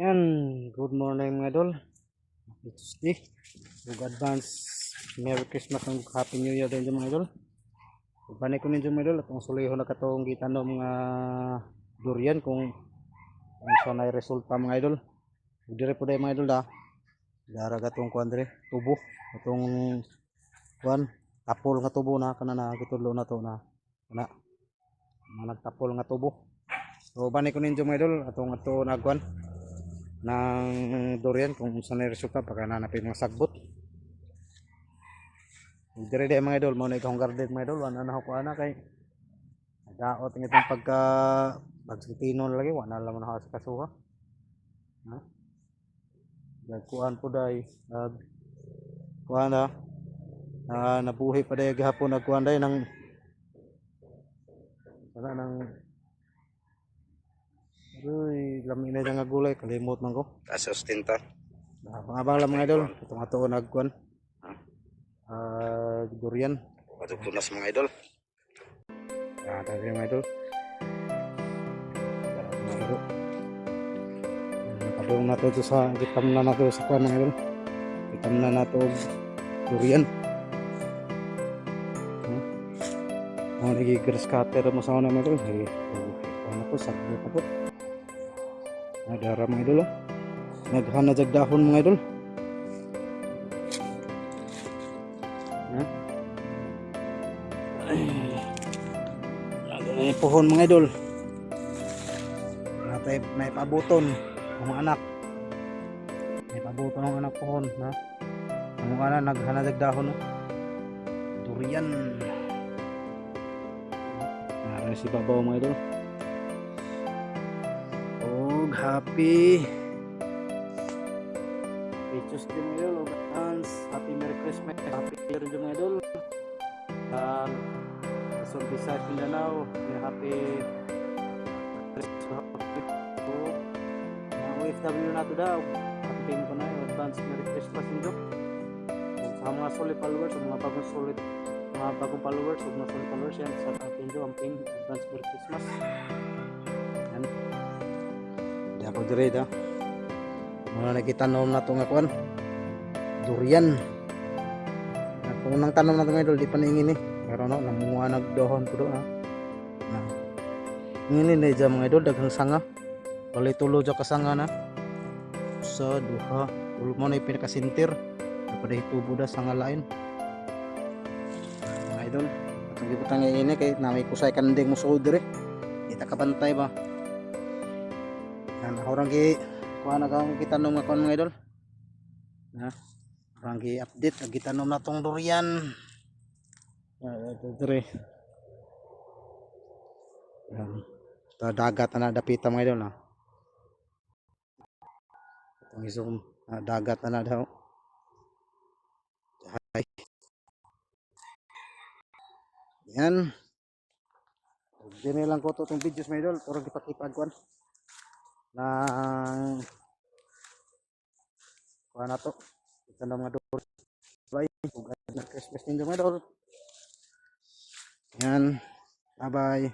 Yan, good morning mga idol. Happy Tuesday. Ug advance Merry Christmas and Happy New Year din mga idol. Banay ko ninyo mga idol atong sulihon na katong gitanom nga durian kung sa nay resulta mga idol. Ug dire po mga idol da. Dara gatong kuan dire, tubo. Atong kuan tapol nga tubo na kanana gitudlo na to na. Kana nagtapol nga tubo. So banay ko ninyo mga idol atong ato nagkuan ng durian kung saan na resulta pagka nanapin mga sagbot. Dire di mga idol, muna ikong garden mga idol, wala na ako ana kay daot ng itong pagsiktinon lagi, wala naman ako sa kasuha. Ha? Kuan po day, kuan na, nabuhi pa day gahapon nagkuan day ng wala nang uy, lami na nga gulay, kalimot man ko. Kasustinta. Abang lang mga idol, itong ato nagkuan. Durian. Matutunas mga idol. Tadi mga idol. Padung na to sa gitam na nato sa kuan mga idol. Gitam na nato durian. Ang nagigres cutter mo sa una mga idol. Ano ko sagbot ako. Nadara mga idol. Naghana jag dahon mga idol. May pohon mga idol. May pabuton ang anak. May pabuton ang anak pohon, ha. Ang anak naghanag dahon, no. Durian. Naran si babaw mga idol. Oh, happy Tuesday mga idol. Happy Merry Christmas. Happy New Year mga idol. So besides Mindanao, happy Christmas to OFW na to daw. Happy din ko na advance Merry Christmas niyo. Sa mga solid followers, mga bagong solid, mga bagong followers, mga solid followers yan sa atin do ang pin advance Merry Christmas. Yan. Di ako dire da. Mga nagitanom na to nga kuan. Durian. Kung nang tanom na to mga idol, di pa naingin eh. Pero no, namunga nagdohon po doon ha. Ngini na dyan mga idol, daghang sanga. Bali tulo dyan kasanga na. Sa duha. Ulo mo na yung pinakasintir. Napada hitubo da sanga lain. Mga idol, atong gibutang ini kay namay kusay kanding mo sa udre. Kita kabantay ba. Yan, orang ki kuha na kang kitanom nga kuha mga idol. Orang ki update, kitanom na tong durian. Ito dire. Yan. Ito dagat na dapita mga idol na. Itong isong dagat na daw. Hi. Yan. Dini lang ko itong videos mga idol. Puro ipakipag ko na kuha na to. Ito na mga dor. Bye. Christmas ninyo mga idol. Yan. Bye bye.